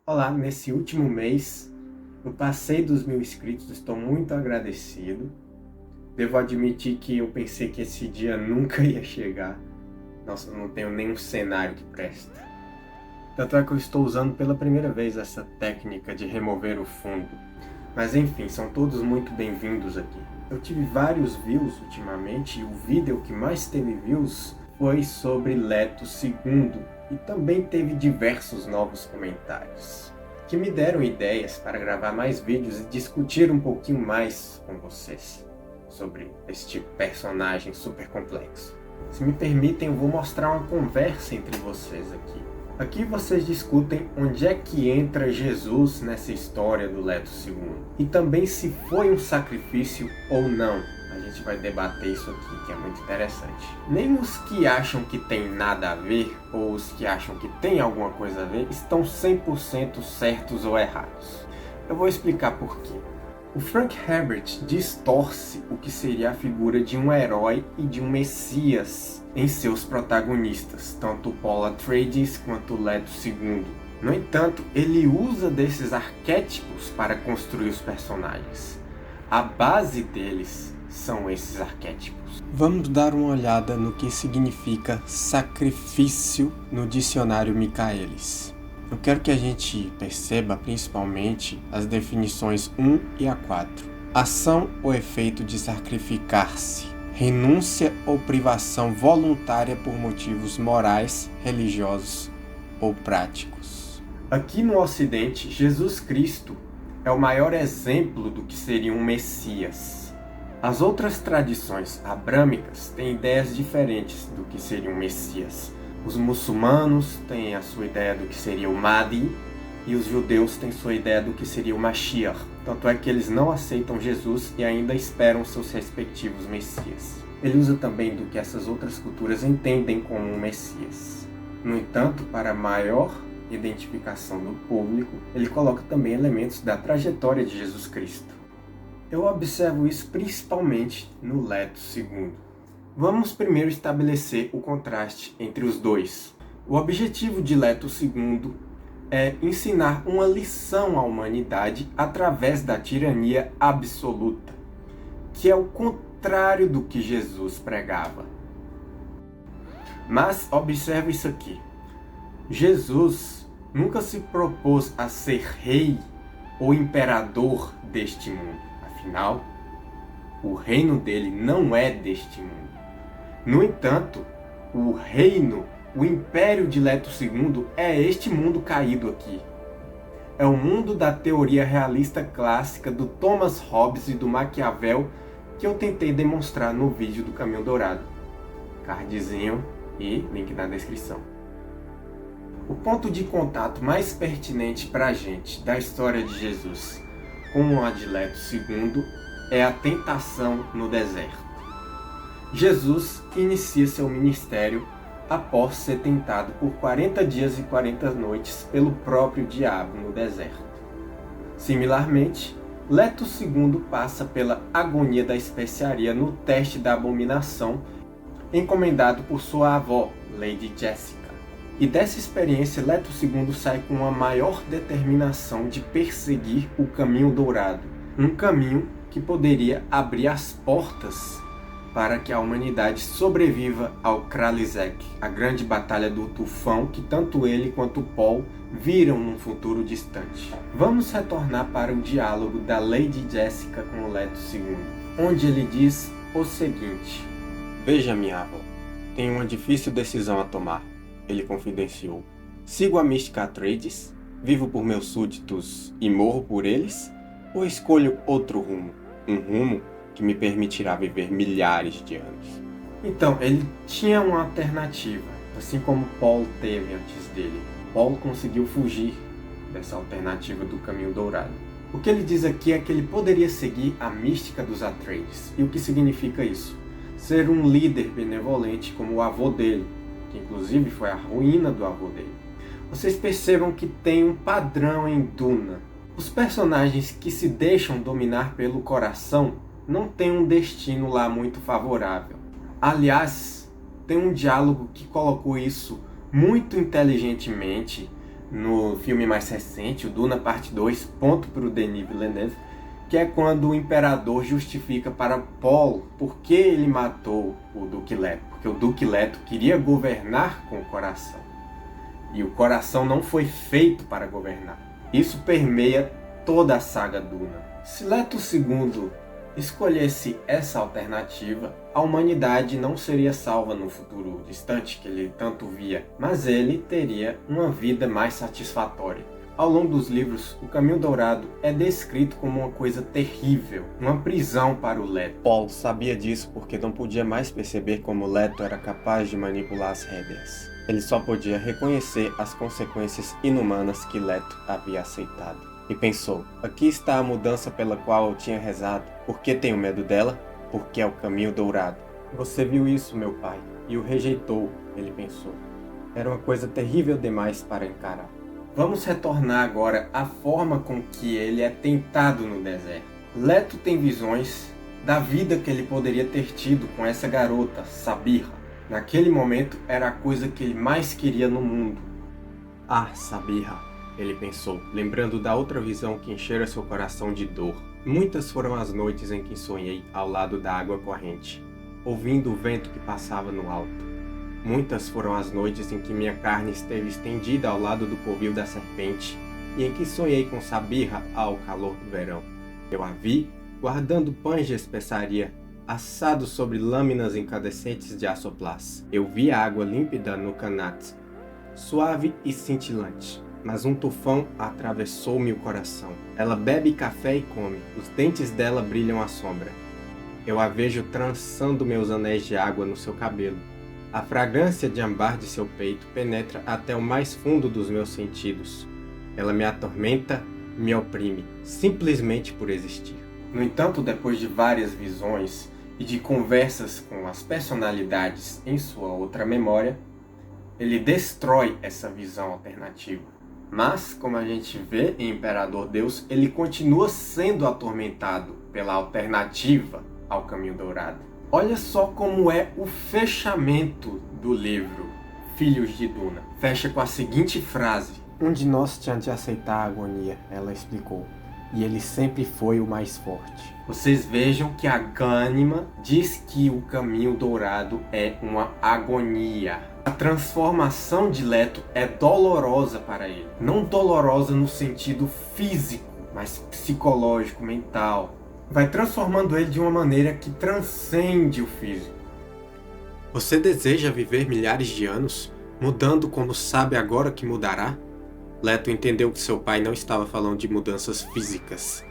Olá, nesse último mês eu passei dos 1.000 inscritos, estou muito agradecido. Devo admitir que eu pensei que esse dia nunca ia chegar. Nossa, eu não tenho nenhum cenário que presta. Tanto é que eu estou usando pela primeira vez essa técnica de remover o fundo. Mas enfim, são todos muito bem-vindos aqui. Eu tive vários views ultimamente e o vídeo que mais teve views foi sobre Leto II e também teve diversos novos comentários que me deram ideias para gravar mais vídeos e discutir um pouquinho mais com vocês sobre este personagem super complexo. Se me permitem, eu vou mostrar uma conversa entre vocês aqui. Aqui vocês discutem onde é que entra Jesus nessa história do Leto II. E também se foi um sacrifício ou não. A gente vai debater isso aqui, que é muito interessante. Nem os que acham que tem nada a ver, ou os que acham que tem alguma coisa a ver, estão 100% certos ou errados. Eu vou explicar por quê. O Frank Herbert distorce o que seria a figura de um herói e de um messias em seus protagonistas, tanto Paul Atreides quanto Leto II. No entanto, ele usa desses arquétipos para construir os personagens. A base deles são esses arquétipos. Vamos dar uma olhada no que significa sacrifício no dicionário Michaelis. Eu quero que a gente perceba principalmente as definições 1 e a 4. Ação ou efeito de sacrificar-se. Renúncia ou privação voluntária por motivos morais, religiosos ou práticos. Aqui no Ocidente, Jesus Cristo é o maior exemplo do que seria um Messias. As outras tradições abrâmicas têm ideias diferentes do que seria um Messias. Os muçulmanos têm a sua ideia do que seria o Mahdi e os judeus têm sua ideia do que seria o Mashiach. Tanto é que eles não aceitam Jesus e ainda esperam seus respectivos Messias. Ele usa também do que essas outras culturas entendem como um Messias. No entanto, para maior identificação do público, ele coloca também elementos da trajetória de Jesus Cristo. Eu observo isso principalmente no Leto II. Vamos primeiro estabelecer o contraste entre os dois. O objetivo de Leto II é ensinar uma lição à humanidade através da tirania absoluta, que é o contrário do que Jesus pregava. Mas observe isso aqui. Jesus nunca se propôs a ser rei ou imperador deste mundo. Afinal, o reino dele não é deste mundo. No entanto, o império de Leto II é este mundo caído aqui. É o mundo da teoria realista clássica do Thomas Hobbes e do Maquiavel que eu tentei demonstrar no vídeo do Caminho Dourado. Cardzinho e link na descrição. O ponto de contato mais pertinente para a gente da história de Jesus com a de Leto II é a tentação no deserto. Jesus inicia seu ministério após ser tentado por 40 dias e 40 noites pelo próprio diabo no deserto. Similarmente, Leto II passa pela agonia da especiaria no teste da abominação encomendado por sua avó, Lady Jessica. E dessa experiência, Leto II sai com uma maior determinação de perseguir o caminho dourado, um caminho que poderia abrir as portas para que a humanidade sobreviva ao Kralizec, a grande batalha do tufão que tanto ele quanto Paul viram num futuro distante. Vamos retornar para o diálogo da Lady Jessica com o Leto II, onde ele diz o seguinte: "Veja, minha avó, tenho uma difícil decisão a tomar", ele confidenciou. "Sigo a mística Atreides, vivo por meus súditos e morro por eles, ou escolho outro rumo, um rumo que me permitirá viver milhares de anos?" Então, ele tinha uma alternativa, assim como Paul teve antes dele. Paul conseguiu fugir dessa alternativa do caminho dourado. O que ele diz aqui é que ele poderia seguir a mística dos Atreides. E o que significa isso? Ser um líder benevolente como o avô dele, que inclusive foi a ruína do avô dele. Vocês percebam que tem um padrão em Duna. Os personagens que se deixam dominar pelo coração não tem um destino lá muito favorável. Aliás, tem um diálogo que colocou isso muito inteligentemente no filme mais recente, o Duna Parte 2, ponto para o Denis Villeneuve, que é quando o imperador justifica para Paul por que ele matou o Duque Leto. Porque o Duque Leto queria governar com o coração. E o coração não foi feito para governar. Isso permeia toda a saga Duna. Se Leto II escolhesse essa alternativa, a humanidade não seria salva no futuro distante que ele tanto via, mas ele teria uma vida mais satisfatória. Ao longo dos livros, o Caminho Dourado é descrito como uma coisa terrível, uma prisão para o Leto. Paul sabia disso porque não podia mais perceber como Leto era capaz de manipular as rédeas. Ele só podia reconhecer as consequências inumanas que Leto havia aceitado. E pensou, aqui está a mudança pela qual eu tinha rezado. Por que tenho medo dela? Porque é o Caminho Dourado. Você viu isso, meu pai, e o rejeitou, ele pensou. Era uma coisa terrível demais para encarar. Vamos retornar agora à forma com que ele é tentado no deserto. Leto tem visões da vida que ele poderia ter tido com essa garota, Sabira. Naquele momento era a coisa que ele mais queria no mundo. Ah, Sabira, ele pensou, lembrando da outra visão que enchera seu coração de dor. Muitas foram as noites em que sonhei ao lado da água corrente, ouvindo o vento que passava no alto. Muitas foram as noites em que minha carne esteve estendida ao lado do covil da serpente e em que sonhei com Sabira ao calor do verão. Eu a vi guardando pães de especiaria, assados sobre lâminas incandescentes de açoplás. Eu vi a água límpida no Canat, suave e cintilante, mas um tufão atravessou-me o coração. Ela bebe café e come, os dentes dela brilham à sombra. Eu a vejo trançando meus anéis de água no seu cabelo. A fragrância de âmbar de seu peito penetra até o mais fundo dos meus sentidos. Ela me atormenta, me oprime, simplesmente por existir. No entanto, depois de várias visões e de conversas com as personalidades em sua outra memória, ele destrói essa visão alternativa. Mas, como a gente vê em Imperador Deus, ele continua sendo atormentado pela alternativa ao Caminho Dourado. Olha só como é o fechamento do livro Filhos de Duna. Fecha com a seguinte frase: um de nós tinha de aceitar a agonia, ela explicou, e ele sempre foi o mais forte. Vocês vejam que a Gânima diz que o Caminho Dourado é uma agonia. A transformação de Leto é dolorosa para ele. Não dolorosa no sentido físico, mas psicológico, mental. Vai transformando ele de uma maneira que transcende o físico. Você deseja viver milhares de anos, mudando como sabe agora que mudará? Leto entendeu que seu pai não estava falando de mudanças físicas.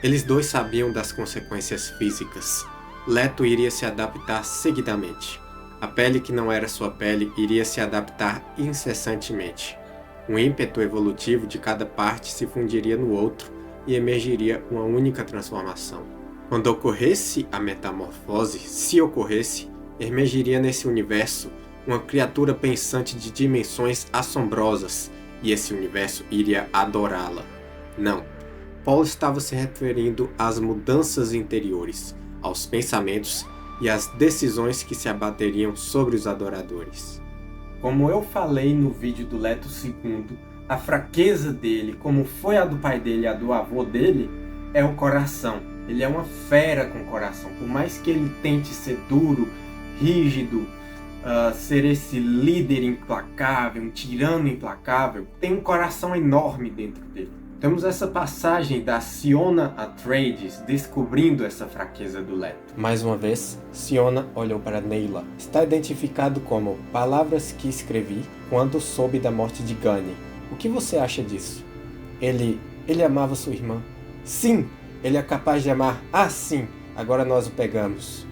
Eles dois sabiam das consequências físicas. Leto iria se adaptar seguidamente. A pele que não era sua pele iria se adaptar incessantemente. O ímpeto evolutivo de cada parte se fundiria no outro e emergiria uma única transformação. Quando ocorresse a metamorfose, se ocorresse, emergiria nesse universo uma criatura pensante de dimensões assombrosas, e esse universo iria adorá-la. Não, Paul estava se referindo às mudanças interiores, aos pensamentos e às decisões que se abateriam sobre os adoradores. Como eu falei no vídeo do Leto II, a fraqueza dele, como foi a do pai dele e a do avô dele, é o coração. Ele é uma fera com coração. Por mais que ele tente ser duro, rígido, ser esse líder implacável, um tirano implacável, tem um coração enorme dentro dele. Temos essa passagem da Siona Atreides descobrindo essa fraqueza do Leto. Mais uma vez, Siona olhou para Neyla. Está identificado como palavras que escrevi quando soube da morte de Gunny. O que você acha disso? Ele amava sua irmã. Sim, ele é capaz de amar. Ah, sim, agora nós o pegamos.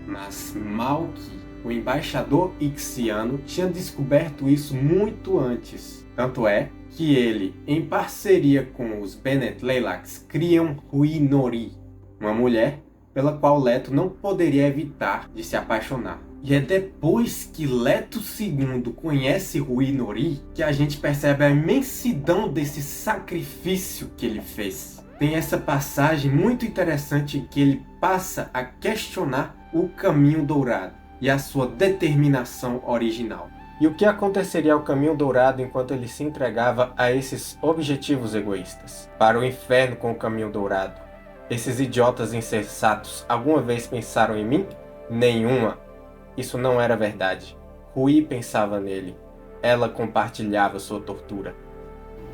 Mas Malky, o embaixador ixiano, tinha descoberto isso muito antes. Tanto é que ele, em parceria com os Bene Tleilax, criam Rui Nori, uma mulher pela qual Leto não poderia evitar de se apaixonar. E é depois que Leto II conhece Rui Nori que a gente percebe a imensidão desse sacrifício que ele fez. Tem essa passagem muito interessante em que ele passa a questionar o Caminho Dourado e a sua determinação original. E o que aconteceria ao Caminho Dourado enquanto ele se entregava a esses objetivos egoístas? Para o inferno com o Caminho Dourado. Esses idiotas insensatos alguma vez pensaram em mim? Nenhuma. Isso não era verdade. Rui pensava nele. Ela compartilhava sua tortura.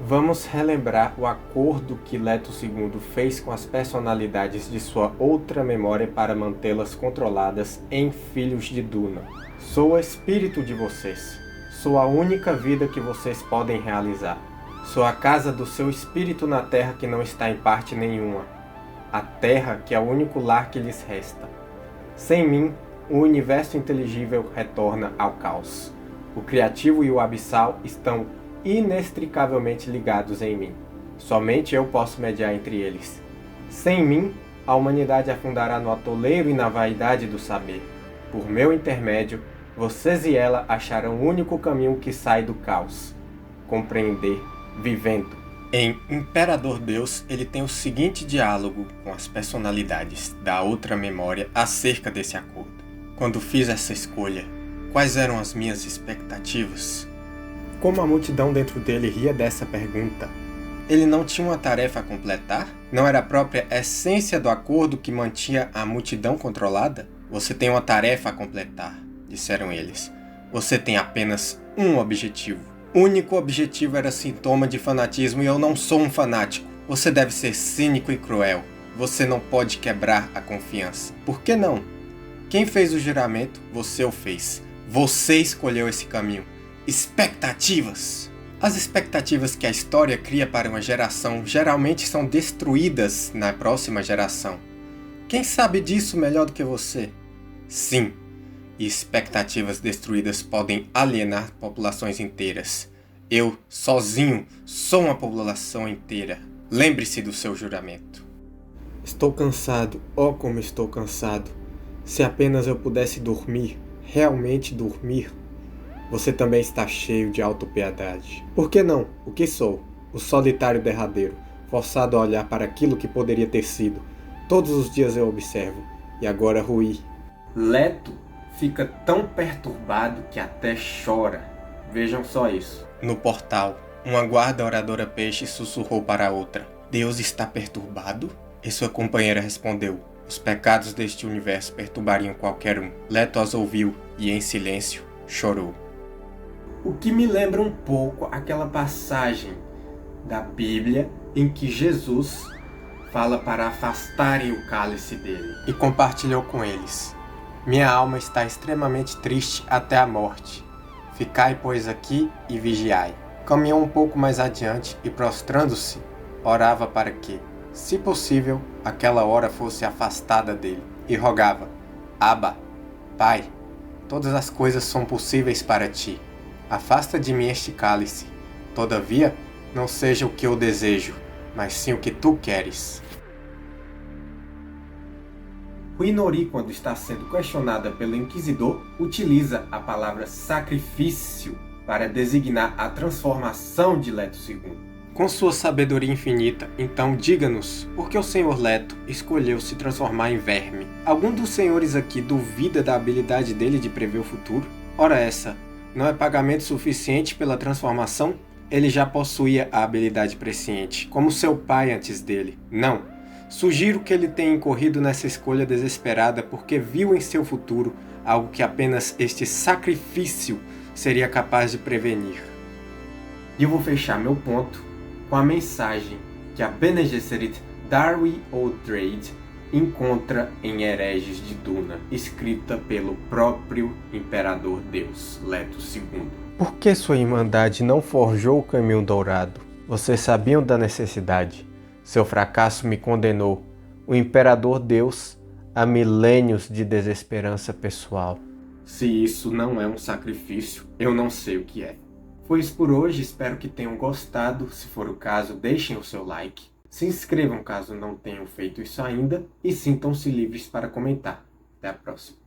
Vamos relembrar o acordo que Leto II fez com as personalidades de sua outra memória para mantê-las controladas em Filhos de Duna. Sou o espírito de vocês. Sou a única vida que vocês podem realizar. Sou a casa do seu espírito na terra que não está em parte nenhuma. A terra que é o único lar que lhes resta. Sem mim, o universo inteligível retorna ao caos. O criativo e o abissal estão inextricavelmente ligados em mim. Somente eu posso mediar entre eles. Sem mim, a humanidade afundará no atoleiro e na vaidade do saber. Por meu intermédio, vocês e ela acharão o único caminho que sai do caos. Compreender, vivendo. Em Imperador Deus, ele tem o seguinte diálogo com as personalidades da outra memória acerca desse acordo. Quando fiz essa escolha, quais eram as minhas expectativas? Como a multidão dentro dele ria dessa pergunta. Ele não tinha uma tarefa a completar? Não era a própria essência do acordo que mantinha a multidão controlada? Você tem uma tarefa a completar, disseram eles. Você tem apenas um objetivo. O único objetivo era sintoma de fanatismo e eu não sou um fanático. Você deve ser cínico e cruel. Você não pode quebrar a confiança. Por que não? Quem fez o juramento, você o fez. Você escolheu esse caminho. Expectativas. As expectativas que a história cria para uma geração geralmente são destruídas na próxima geração. Quem sabe disso melhor do que você? Sim. E expectativas destruídas podem alienar populações inteiras. Eu, sozinho, sou uma população inteira. Lembre-se do seu juramento. Estou cansado, oh como estou cansado. Se apenas eu pudesse dormir, realmente dormir. Você também está cheio de autopiedade. Por que não? O que sou? O solitário derradeiro, forçado a olhar para aquilo que poderia ter sido. Todos os dias eu observo. E agora Rui. Leto fica tão perturbado que até chora. Vejam só isso. No portal, uma guarda oradora peixe sussurrou para a outra. Deus está perturbado? E sua companheira respondeu. Os pecados deste universo perturbariam qualquer um. Leto as ouviu e, em silêncio, chorou. O que me lembra um pouco aquela passagem da Bíblia em que Jesus fala para afastarem o cálice dele. E compartilhou com eles. Minha alma está extremamente triste até a morte. Ficai, pois, aqui e vigiai. Caminhou um pouco mais adiante e, prostrando-se, orava para que, se possível, aquela hora fosse afastada dele. E rogava, Abba, Pai, todas as coisas são possíveis para ti. Afasta de mim este cálice. Todavia, não seja o que eu desejo, mas sim o que tu queres. Rui Nori, quando está sendo questionada pelo Inquisidor, utiliza a palavra sacrifício para designar a transformação de Leto II. Com sua sabedoria infinita, então diga-nos, por que o Senhor Leto escolheu se transformar em verme? Algum dos senhores aqui duvida da habilidade dele de prever o futuro? Ora essa, não é pagamento suficiente pela transformação? Ele já possuía a habilidade presciente, como seu pai antes dele. Não. Sugiro que ele tenha incorrido nessa escolha desesperada porque viu em seu futuro algo que apenas este sacrifício seria capaz de prevenir. E eu vou fechar meu ponto com a mensagem que a Bene Gesserit Darwy O'Drade encontra em Hereges de Duna, escrita pelo próprio Imperador Deus, Leto II. Por que sua Irmandade não forjou o Caminho Dourado? Vocês sabiam da necessidade. Seu fracasso me condenou, o Imperador Deus, a milênios de desesperança pessoal. Se isso não é um sacrifício, eu não sei o que é. Foi isso por hoje, espero que tenham gostado. Se for o caso, deixem o seu like. Se inscrevam caso não tenham feito isso ainda e sintam-se livres para comentar. Até a próxima.